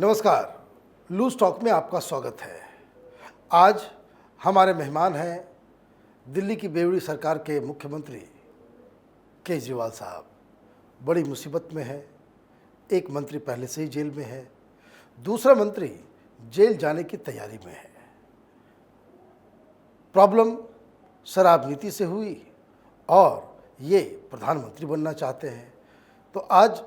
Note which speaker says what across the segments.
Speaker 1: नमस्कार, loose talk में आपका स्वागत है। आज हमारे मेहमान हैं दिल्ली की बेवड़ी सरकार के मुख्यमंत्री केजरीवाल साहब। बड़ी मुसीबत में है। एक मंत्री पहले से ही जेल में है, दूसरा मंत्री जेल जाने की तैयारी में है। प्रॉब्लम शराब नीति से हुई और ये प्रधानमंत्री बनना चाहते हैं। तो आज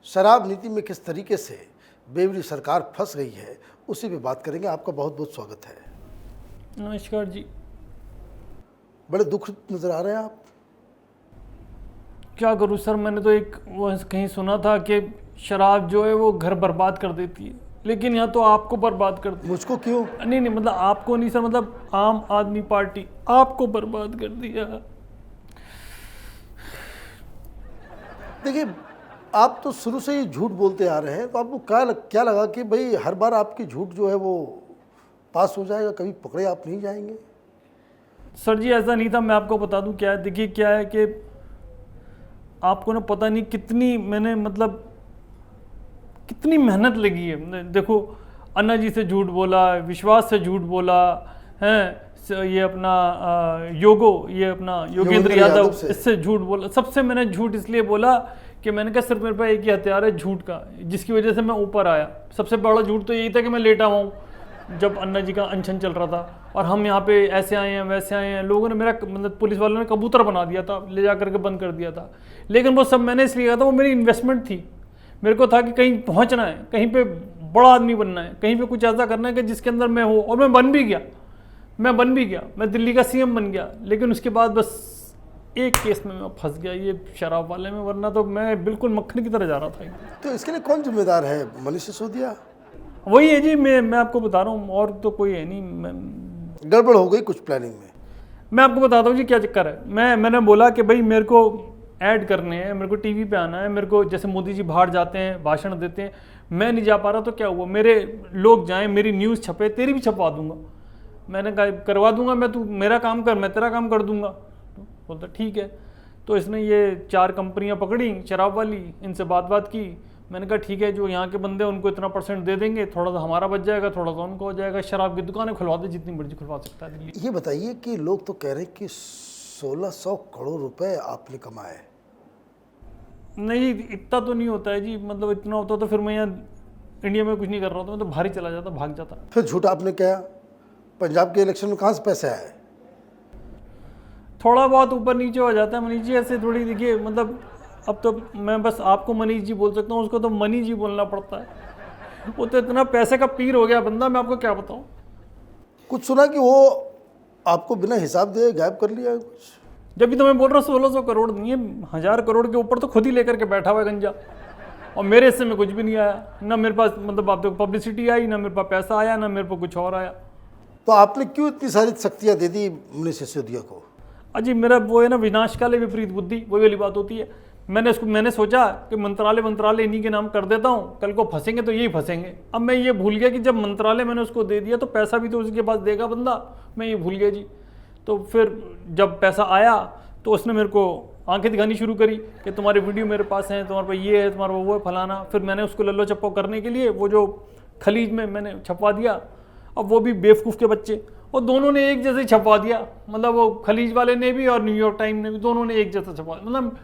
Speaker 1: शराब नीति में किस तरीके से बेवड़ी सरकार फंस गई है उसी पे बात करेंगे। आपका बहुत बहुत स्वागत है।
Speaker 2: नमस्कार जी।
Speaker 1: बड़े दुख नजर आ रहे हैं आप।
Speaker 2: क्या करूं सर, मैंने तो एक वो कहीं सुना था कि शराब जो है वो घर बर्बाद कर देती है, लेकिन यहाँ तो आपको बर्बाद कर दी।
Speaker 1: मुझको क्यों?
Speaker 2: नहीं मतलब आपको नहीं सर, मतलब आम आदमी पार्टी आपको बर्बाद कर दिया।
Speaker 1: देखिए, आप तो शुरू से ही झूठ बोलते आ रहे हैं, तो आपको क्या लगा कि भाई हर बार आपकी झूठ जो है वो पास हो जाएगा, कभी पकड़े आप नहीं जाएंगे?
Speaker 2: सर जी ऐसा नहीं था, मैं आपको बता दूं क्या है। देखिए क्या है कि आपको ना पता नहीं कितनी मैंने मतलब कितनी मेहनत लगी है। देखो, अन्ना जी से झूठ बोला, विश्वास से झूठ बोला है, ये अपना ये अपना योगेंद्र यादव, इससे झूठ बोला। सबसे मैंने झूठ इसलिए बोला कि मैंने कहा सिर्फ मेरे पास एक ही हथियार है, झूठ का, जिसकी वजह से मैं ऊपर आया। सबसे बड़ा झूठ तो यही था कि मैं लेटा हुआ हूँ जब अन्ना जी का अनशन चल रहा था, और हम यहाँ पे ऐसे आए हैं वैसे आए हैं। लोगों ने मेरा मतलब पुलिस वालों ने कबूतर बना दिया था, ले जा करके बंद कर दिया था। लेकिन वो सब मैंने इसलिए कहा था, वो मेरी इन्वेस्टमेंट थी। मेरे को था कि कहीं पहुँचना है, कहीं पे बड़ा आदमी बनना है, कहीं पे कुछ ऐसा करना है कि जिसके अंदर मैं हो। और मैं बन भी गया, मैं दिल्ली का सीएम बन गया। लेकिन उसके बाद बस एक केस में मैं फंस गया, ये शराब वाले में, वरना तो मैं बिल्कुल मक्खनी की तरह जा रहा था।
Speaker 1: तो इसके लिए कौन जिम्मेदार है? मनीष सिसोदिया?
Speaker 2: वही है जी, मैं आपको बता रहा हूँ, और तो कोई है नहीं।
Speaker 1: गड़बड़ हो गई कुछ प्लानिंग में।
Speaker 2: मैं आपको बताता हूँ जी क्या चक्कर है। मैंने बोला कि भाई मेरे को ऐड करने हैं, मेरे को टीवी पे आना है, मेरे को जैसे मोदी जी बाहर जाते हैं भाषण देते हैं, मैं नहीं जा पा रहा। तो क्या हुआ, मेरे लोग जाएँ, मेरी न्यूज़ छपे, तेरी भी छपवा दूंगा। मैंने कहा करवा दूंगा मैं, तू मेरा काम कर, मैं तेरा काम कर दूंगा। बोलता ठीक है। तो इसने ये 4 कंपनियां पकड़ी शराब वाली, इनसे बात की। मैंने कहा ठीक है, जो यहाँ के बंदे हैं उनको इतना % दे देंगे, थोड़ा सा हमारा बच जाएगा, थोड़ा सा उनको हो जाएगा। शराब की दुकानें खुलवा दे, जितनी मर्जी खुलवा सकता है दिल्ली।
Speaker 1: ये बताइए कि लोग तो कह रहे हैं कि 1600 करोड़ रुपए आपने कमाए।
Speaker 2: नहीं, इतना तो नहीं होता है जी। मतलब इतना होता तो फिर मैं यहाँ इंडिया में कुछ नहीं कर रहा था, मैं तो बाहर ही चला जाता, भाग जाता।
Speaker 1: फिर झूठ आपने कहा। पंजाब के इलेक्शन में कहाँ से पैसे आए?
Speaker 2: थोड़ा बहुत ऊपर नीचे हो जाता है मनीष जी, ऐसे थोड़ी। देखिए मतलब अब तो मैं बस आपको मनीष जी बोल सकता हूँ, उसको तो मनी जी बोलना पड़ता है। वो तो इतना पैसे का पीर हो गया बंदा, मैं आपको क्या बताऊँ।
Speaker 1: कुछ सुना कि वो आपको बिना हिसाब दिए गायब कर लिया है कुछ।
Speaker 2: जब भी तो मैं बोल रहा हूँ 1600 करोड़ नहीं है, 1000 करोड़ के ऊपर तो खुद ही लेकर के बैठा हुआ है गंजा। और मेरे हिस्से में कुछ भी नहीं आया, ना मेरे पास मतलब आप देखो पब्लिसिटी आई, ना मेरे पास पैसा आया, ना मेरे को कुछ और आया।
Speaker 1: तो आपने क्यों इतनी सारी शक्तियाँ दे दी मनीष सिसोदिया को?
Speaker 2: अजी मेरा वो है ना, विनाशकाले विपरीत बुद्धि, वही वाली बात होती है। मैंने सोचा कि मंत्रालय इन्हीं के नाम कर देता हूँ, कल को फंसेंगे तो यही फंसेंगे। अब मैं ये भूल गया कि जब मंत्रालय मैंने उसको दे दिया तो पैसा भी तो उसके पास देगा बंदा, मैं ये भूल गया जी। तो फिर जब पैसा आया तो उसने मेरे को आंखें दिखानी शुरू करी कि तुम्हारे वीडियो मेरे पास हैं, तुम्हारे पास ये है, तुम्हारा वो है, फलाना। फिर मैंने उसको लल्लो चप्पो करने के लिए वो जो खलीज में मैंने छपवा दिया। अब वो भी बेवकूफ़ के बच्चे, और दोनों ने एक जैसे छपवा दिया। मतलब वो खलीज वाले ने भी और न्यूयॉर्क टाइम ने भी, दोनों ने एक जैसा छपवा। मतलब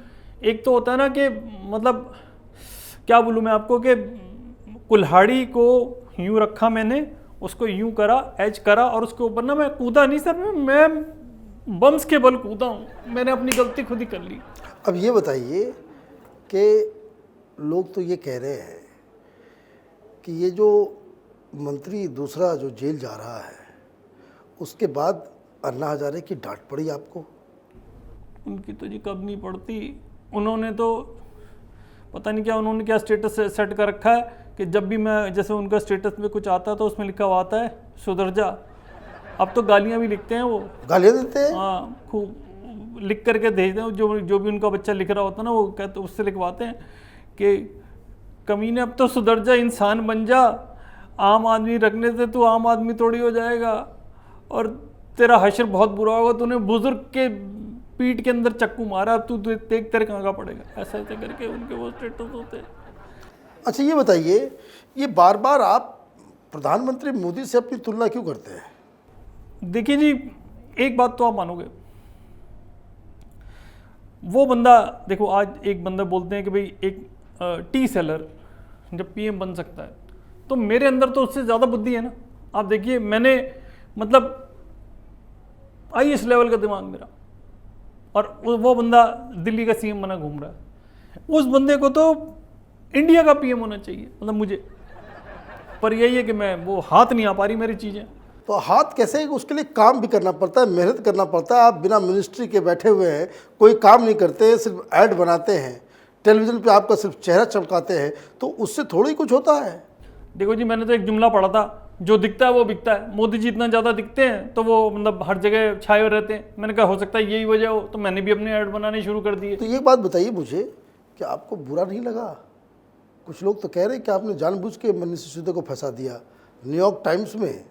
Speaker 2: एक तो होता है ना कि मतलब क्या बोलूँ मैं आपको, कि कुल्हाड़ी को यूँ रखा मैंने, उसको यूँ करा, एज करा, और उसके ऊपर ना मैं कूदा नहीं सर, मैं बम्स के बल कूदा हूँ। मैंने अपनी गलती खुद ही कर ली।
Speaker 1: अब ये बताइए कि लोग तो ये कह रहे हैं कि ये जो मंत्री दूसरा जो जेल जा रहा है, उसके बाद अन्ना हजारे की डांट पड़ी आपको?
Speaker 2: उनकी तो जी कब नहीं पड़ती। उन्होंने तो पता नहीं क्या, उन्होंने क्या स्टेटस सेट कर रखा है कि जब भी मैं, जैसे उनका स्टेटस में कुछ आता है तो उसमें लिखा हुआ आता है सुधर जा। अब तो गालियाँ भी लिखते हैं, वो
Speaker 1: गालियाँ देते हैं।
Speaker 2: हाँ, खूब लिख करके भेजते हैं। जो भी उनका बच्चा लिख रहा होता है ना, वो कहते उससे लिखवाते हैं कि कमीने अब तो सुधर जा, इंसान बन जा, आम आदमी रखने से तू आम आदमी थोड़ी हो जाएगा, और तेरा हश्र बहुत बुरा होगा, तूने बुजुर्ग के पीठ के अंदर चक्कू मारा, अब तू देख तेरे कहाँ का पड़ेगा। ऐसा ऐसा करके उनके वो स्टेटस होते हैं।
Speaker 1: अच्छा ये बताइए, ये बार बार आप प्रधानमंत्री मोदी से अपनी तुलना क्यों करते हैं?
Speaker 2: देखिए जी, एक बात तो आप मानोगे, वो बंदा, देखो आज एक बंदा बोलते हैं कि भाई एक टी सेलर जब पीएम बन सकता है, तो मेरे अंदर तो उससे ज़्यादा बुद्धि है ना। आप देखिए, मैंने मतलब आईएएस लेवल का दिमाग मेरा, और वो बंदा दिल्ली का सीएम बना घूम रहा है। उस बंदे को तो इंडिया का पीएम होना चाहिए, मतलब मुझे। पर यही है कि मैं, वो हाथ नहीं आ पा रही मेरी चीज़ें।
Speaker 1: तो हाथ कैसे, उसके लिए काम भी करना पड़ता है, मेहनत करना पड़ता है। आप बिना मिनिस्ट्री के बैठे हुए हैं, कोई काम नहीं करते, सिर्फ ऐड बनाते हैं, टेलीविज़न पे आपका सिर्फ चेहरा चमकाते हैं, तो उससे थोड़ा ही कुछ होता है।
Speaker 2: देखो जी, मैंने तो एक जुमला पढ़ा था, जो दिखता है वो बिकता है। मोदी जी इतना ज़्यादा दिखते हैं तो वो मतलब हर जगह छाए हुए रहते हैं। मैंने कहा हो सकता है यही वजह हो, तो मैंने भी अपने ऐड बनाने शुरू कर दिए।
Speaker 1: तो ये बात बताइए मुझे कि आपको बुरा नहीं लगा? कुछ लोग तो कह रहे हैं कि आपने जानबूझ के मनीष सिसोदिया को फंसा दिया। न्यूयॉर्क टाइम्स में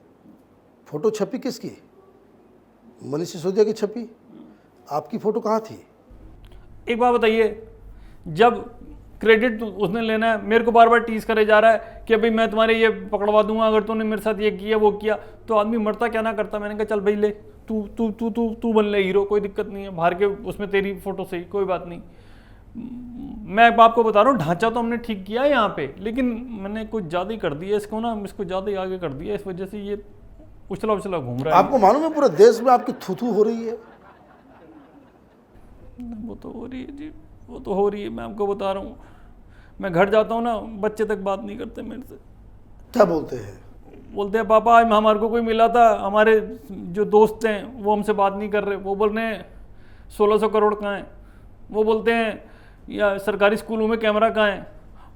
Speaker 1: फोटो छपी किसकी? मनीष सिसोदिया की छपी, आपकी फोटो कहाँ थी?
Speaker 2: एक बात बताइए, जब क्रेडिट उसने लेना है, मेरे को बार बार टीज करे जा रहा है कि भाई मैं तुम्हारे ये पकड़वा दूंगा अगर तूने मेरे साथ ये किया वो किया, तो आदमी मरता क्या ना करता। मैंने कहा चल भाई ले, तू तू तू तू तू बन ले हीरो, कोई दिक्कत नहीं है, बाहर के उसमें तेरी फोटो सही, कोई बात नहीं। मैं आपको बता रहा हूँ, ढांचा तो हमने ठीक किया है यहाँ पे, लेकिन मैंने कुछ ज़्यादा ही कर दिया इसको ना, इसको ज़्यादा ही आगे कर दिया, इस वजह से ये उछला उछला घूम रहा है।
Speaker 1: आपको मालूम है पूरे देश में आपकी थू हो रही है?
Speaker 2: वो तो हो रही है जी, वो तो हो रही है, मैं आपको बता रहा हूँ। मैं घर जाता हूँ ना, बच्चे तक बात नहीं करते मेरे से।
Speaker 1: क्या बोलते हैं?
Speaker 2: बोलते हैं पापा आज हमारे को कोई मिला था, हमारे जो दोस्त हैं वो हमसे बात नहीं कर रहे। वो बोल रहे हैं 1600 करोड़ कहाँ हैं। वो बोलते हैं या सरकारी स्कूलों में कैमरा कहाँ है।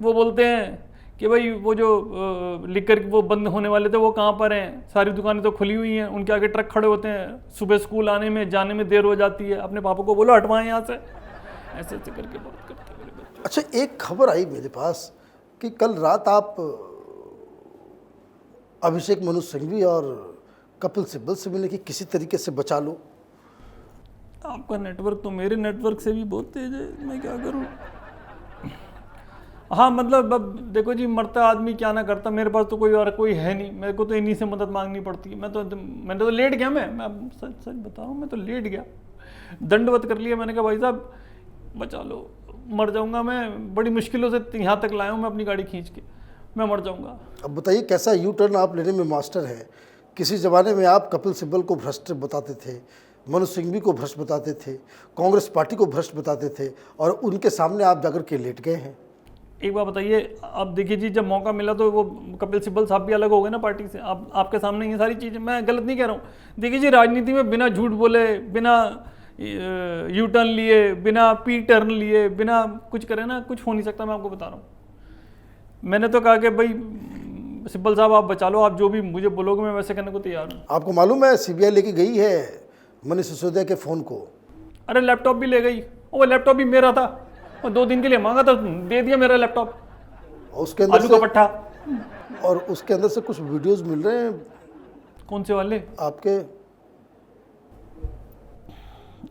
Speaker 2: वो बोलते हैं कि भाई वो जो लिकर वो बंद होने वाले थे वो कहाँ पर हैं, सारी दुकानें तो खुली हुई हैं, उनके आगे ट्रक खड़े होते हैं, सुबह स्कूल आने में जाने में देर हो जाती है, अपने पापा को बोलो हटवाएं यहाँ से। ऐसे ऐसे करके बात करते हैं मेरे बच्चे।
Speaker 1: अच्छा, एक खबर आई मेरे पास कि कल रात आप अभिषेक मनु सिंघवी और कपिल सिब्बल से मिले कि किसी तरीके से बचा लो।
Speaker 2: आपका नेटवर्क तो मेरे नेटवर्क से भी बहुत तेज है, मैं क्या करूं। हाँ मतलब अब देखो जी, मरता आदमी क्या ना करता, मेरे पास तो कोई और कोई है नहीं, मेरे को तो इन्हीं से मदद मांगनी पड़ती है। मैंने तो लेट गया, मैं अब सच सच बता रहा हूँ, मैं तो लेट गया, दंडवत कर लिया। मैंने कहा भाई साहब बचा लो, मर जाऊंगा मैं, बड़ी मुश्किलों से यहाँ तक लाया हूँ मैं अपनी गाड़ी खींच के, मैं मर जाऊंगा।
Speaker 1: अब बताइए कैसा यू टर्न आप लेने में मास्टर है। किसी ज़माने में आप कपिल सिब्बल को भ्रष्ट बताते थे, मनु सिंघवी को भ्रष्ट बताते थे, कांग्रेस पार्टी को भ्रष्ट बताते थे, और उनके सामने आप जाकर के लेट गए हैं।
Speaker 2: एक बात बताइए, अब देखिए जी, जब मौका मिला तो वो कपिल सिब्बल साहब भी अलग हो गए ना पार्टी से। आप आपके सामने ये सारी चीज़ें, मैं गलत नहीं कह रहा हूँ। देखिए जी, राजनीति में बिना झूठ बोले, बिना यू टर्न लिए, बिना पी टर्न लिए, बिना कुछ करे ना, कुछ हो नहीं सकता। मैं आपको बता रहा हूँ, मैंने तो कहा कि भाई सिब्बल साहब आप बचा लो, आप जो भी मुझे बोलोगे मैं वैसे करने को तैयार हूँ।
Speaker 1: आपको मालूम है सीबीआई लेके गई है मनीष सिसोदिया के फ़ोन को।
Speaker 2: अरे लैपटॉप भी ले गई, वो लैपटॉप भी मेरा था, और 2 दिन के लिए मांगा था, दे दिया मेरा लैपटॉप,
Speaker 1: और उसके अंदर
Speaker 2: आलू का पट्टा।
Speaker 1: और उसके अंदर से कुछ वीडियोस मिल रहे हैं
Speaker 2: कौन से वाले?
Speaker 1: आपके।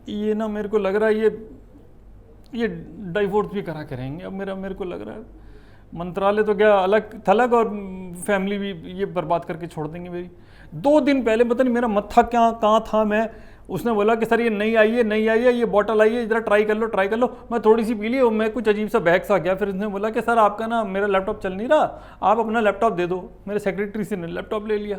Speaker 2: ये ना मेरे को लग रहा है ये डाइवोर्स भी करा करेंगे अब, मेरे को लग रहा है। मंत्रालय तो क्या अलग थलग, और फैमिली भी ये बर्बाद करके छोड़ देंगे मेरी। 2 दिन पहले पता नहीं मेरा मत्था कहाँ था मैं, उसने बोला कि सर ये नहीं आई है, ये बॉटल आई है, जरा ट्राई कर लो। मैं थोड़ी सी पी ली और मैं कुछ अजीब सा बहक सा गया। फिर उसने बोला कि सर आपका ना मेरा लैपटॉप चल नहीं रहा, आप अपना लैपटॉप दे दो। मेरे सेक्रेटरी से ने लैपटॉप ले लिया।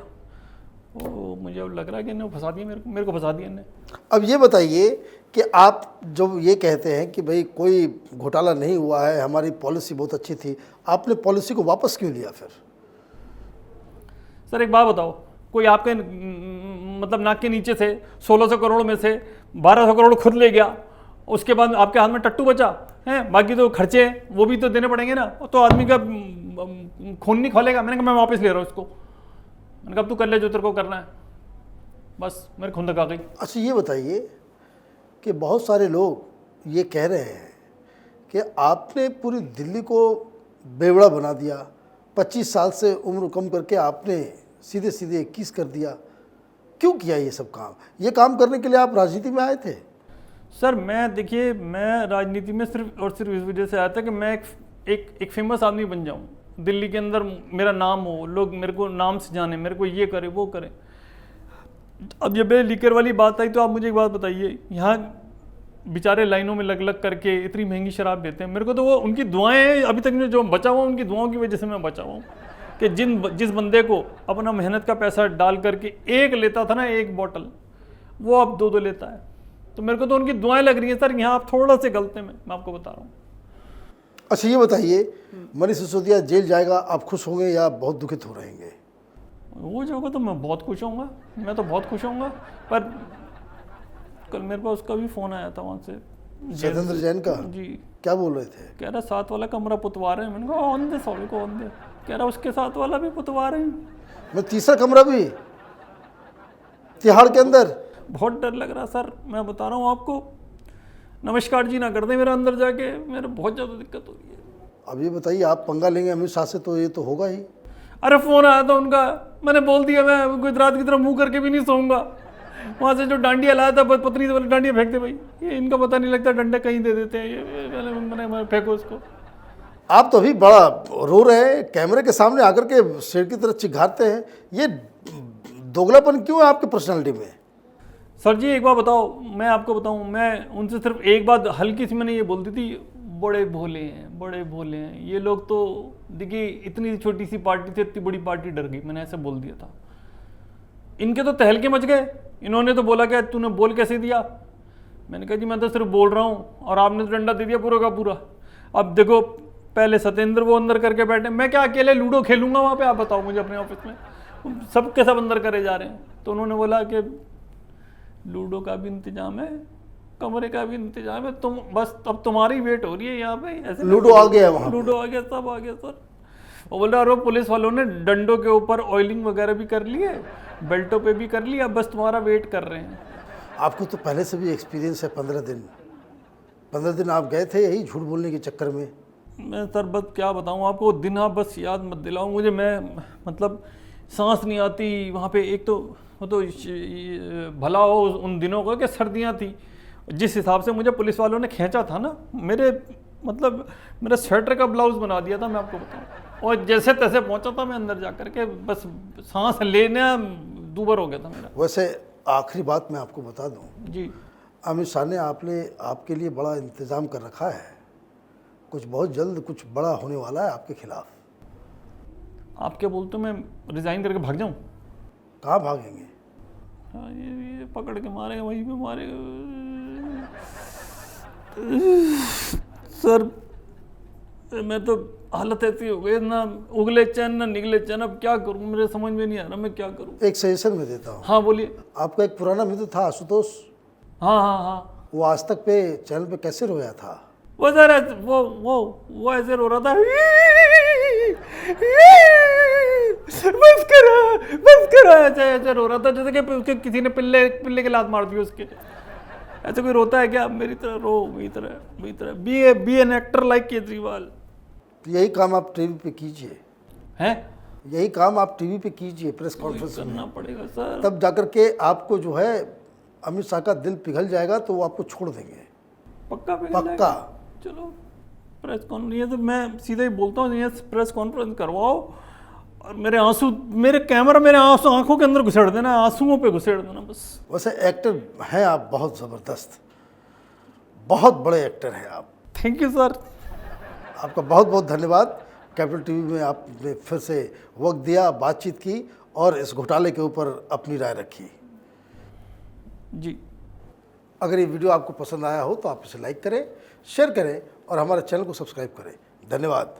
Speaker 2: ओ मुझे अब लग रहा है कि इन्हें फंसा दिया, मेरे को फंसा दिया इन्हें।
Speaker 1: अब ये बताइए कि आप जब ये कहते हैं कि भाई कोई घोटाला नहीं हुआ है, हमारी पॉलिसी बहुत अच्छी थी, आपने पॉलिसी को वापस क्यों लिया फिर?
Speaker 2: सर एक बात बताओ, कोई आपके मतलब नाक के नीचे से 1600 करोड़ में से 1200 करोड़ खुद ले गया, उसके बाद आपके हाथ में टट्टू बचा है, बाकी तो खर्चे हैं वो भी तो देने पड़ेंगे ना, तो आदमी का खून नहीं खोलेगा। मैंने कहा मैं वापस ले रहा हूँ इसको। मैंने कहा तू कर ले जो तेरे को करना है, बस मेरे खुंदक आ गई।
Speaker 1: अच्छा ये बताइए कि बहुत सारे लोग ये कह रहे हैं कि आपने पूरी दिल्ली को बेवड़ा बना दिया, 25 साल से उम्र कम करके आपने सीधे सीधे 21 कर दिया। क्यों किया ये सब काम? ये काम करने के लिए आप राजनीति में आए थे?
Speaker 2: सर मैं देखिए, मैं राजनीति में सिर्फ और सिर्फ इस वजह से आया था कि मैं एक फेमस आदमी बन जाऊं। दिल्ली के अंदर मेरा नाम हो, लोग मेरे को नाम से जाने, मेरे को ये करे वो करे। अब ये बे लीकर वाली बात आई तो आप मुझे एक बात बताइए, यहाँ बेचारे लाइनों में लग लग करके इतनी महंगी शराब देते हैं, मेरे को तो वो उनकी दुआएं हैं, अभी तक जो बचा हुआ उनकी दुआओं की वजह से मैं बचा हुआ हूँ कि जिस बंदे को अपना मेहनत का पैसा डाल करके एक लेता था ना, एक बोतल, वो अब 2-2 लेता है। तो मेरे को तो उनकी दुआएं लग रही हैं सर, यहाँ आप थोड़ा से गलत हैं, मैं आपको बता रहा हूँ।
Speaker 1: अच्छा ये बताइए, मनीष सिसोदिया जेल जाएगा, आप खुश होंगे या बहुत दुखित हो रहेंगे?
Speaker 2: वो जाएगा तो मैं बहुत खुश होऊंगा, मैं तो बहुत खुश होऊंगा। पर कल मेरे पास उसका भी फ़ोन आया था वहाँ से,
Speaker 1: सत्येंद्र जैन का।
Speaker 2: जी,
Speaker 1: क्या बोल रहे थे?
Speaker 2: कह रहा 7 वाला कमरा पुतवा रहे हैं। मैंने कहा ऑन दे, सॉरी को ऑन दे। कह रहा उसके 7 वाला भी पुतवा रहे हैं।
Speaker 1: मैं तीसरा कमरा भी तिहाड़ के अंदर?
Speaker 2: बहुत डर लग रहा सर, मैं बता रहा हूँ आपको। नमस्कार जी ना कर दे मेरा अंदर जाके, मेरे बहुत ज़्यादा दिक्कत हो रही है।
Speaker 1: अब ये बताइए, आप पंगा लेंगे अमित शाह से तो ये तो होगा ही।
Speaker 2: अरे फ़ोन आया था उनका, मैंने बोल दिया मैं गुजरात की तरह मुंह करके भी नहीं सोऊंगा। वहाँ से जो डांडिया लाया था, पत्नी से बोले डांडिया फेंक दे भाई, ये इनका पता नहीं लगता, डंडे कहीं दे देते हैं, ये मैंने फेंको इसको।
Speaker 1: आप तो अभी बड़ा रो रहे हैं, कैमरे के सामने आकर के शेर की तरह चिघारते हैं, ये दोगलापन क्यों है आपके पर्सनालिटी में?
Speaker 2: सर जी एक बात बताओ, मैं आपको बताऊं, मैं उनसे सिर्फ एक बात हल्की सी मैंने ये बोल दी थी, बड़े भोले हैं, बड़े भोले हैं ये लोग। तो देखिए इतनी छोटी सी पार्टी थी, इतनी बड़ी पार्टी डर गई, मैंने ऐसे बोल दिया था। इनके तो तहलके मच गए, इन्होंने तो बोला क्या तूने बोल कैसे दिया? मैंने कहा जी मैं तो सिर्फ बोल रहा हूँ और आपने तो डंडा दे दिया पूरा का पूरा। अब देखो पहले सत्येंद्र वो अंदर करके बैठे, मैं क्या अकेले लूडो खेलूंगा वहाँ पे? आप बताओ मुझे अपने ऑफिस में सब के सब अंदर करे जा रहे हैं। तो उन्होंने बोला कि लूडो का भी इंतजाम है, कमरे का भी इंतजाम है, तुम बस अब तुम्हारी वेट हो रही है यहाँ पे। ऐसे
Speaker 1: लूडो आ गया वहाँ,
Speaker 2: लूडो आ गया, सब आ गया सर। वो बोल रहा और पुलिस वालों ने डंडों के ऊपर ऑयलिंग वगैरह भी कर लिए, बेल्टों पे भी कर लिया, बस तुम्हारा वेट कर रहे हैं।
Speaker 1: आपको तो पहले से भी एक्सपीरियंस है। 15 दिन आप गए थे यही झूठ बोलने के चक्कर में।
Speaker 2: मैं सर बस क्या बताऊँ आपको, दिन आप बस याद मत दिलाओ मुझे, मैं मतलब सांस नहीं आती वहाँ पे। एक तो वो तो भला हो उन दिनों का कि सर्दियाँ थी, जिस हिसाब से मुझे पुलिस वालों ने खींचा था ना, मेरे मतलब मेरा स्वेटर का ब्लाउज बना दिया था मैं आपको बताऊँ। और जैसे तैसे पहुँचा था मैं अंदर जा कर के, बस सांस लेना दूबर हो गया था मेरा।
Speaker 1: वैसे आखिरी बात मैं आपको बता दूं
Speaker 2: जी,
Speaker 1: अमित शाह ने आपके लिए बड़ा इंतज़ाम कर रखा है, कुछ बहुत जल्द कुछ बड़ा होने वाला है आपके खिलाफ।
Speaker 2: आप क्या बोलते हो, मैं रिज़ाइन करके भाग जाऊँ?
Speaker 1: कहाँ भागेंगे?
Speaker 2: हाँ, ये पकड़ के मारेगा, वहीं पे मारेगा सर। मैं तो हालत ऐसी हो गई, ना उगले चैन ना निगले चैन, अब क्या करूं, मेरे समझ में नहीं आ रहा मैं क्या करूं।
Speaker 1: एक सजेशन में देता हूँ।
Speaker 2: हाँ बोलिए।
Speaker 1: आपका एक पुराना मित्र था आशुतोष,
Speaker 2: हाँ हाँ हाँ,
Speaker 1: वो आज तक पे चैनल पे कैसे रोया था?
Speaker 2: वो सर वो ऐसे रो रहा था, बस करो, ऐसे रो रहा था जैसे कि उसके किसी ने पिल्ले के लात मार दी उसके। ऐसे कोई रोता है क्या? मेरी तरह रो, मेरी तरह be an actor like Kejriwal.
Speaker 1: यही काम आप टीवी पे कीजिए,
Speaker 2: हैं?
Speaker 1: यही काम आप टीवी पे कीजिए, प्रेस कॉन्फ्रेंस में,
Speaker 2: करना पड़ेगा सर।
Speaker 1: तब जाकर के आपको जो है अमित शाह का दिल पिघल जाएगा तो वो आपको छोड़ देंगे,
Speaker 2: पक्का
Speaker 1: पक्का।
Speaker 2: चलो प्रेस कॉन्फ्रेंस, तो मैं सीधा ही बोलता हूँ ये प्रेस कॉन्फ्रेंस करवाओ और मेरे आंखों के अंदर घुसेड़ देना, आंसुओं पे घुसेड़ देना बस।
Speaker 1: वैसे एक्टर हैं आप बहुत ज़बरदस्त, बहुत बड़े एक्टर हैं आप।
Speaker 2: थैंक यू सर,
Speaker 1: आपका बहुत बहुत धन्यवाद। कैपिटल टीवी में आपने फिर से वक्त दिया, बातचीत की और इस घोटाले के ऊपर अपनी राय रखी।
Speaker 2: जी,
Speaker 1: अगर ये वीडियो आपको पसंद आया हो तो आप इसे लाइक करें, शेयर करें और हमारे चैनल को सब्सक्राइब करें। धन्यवाद।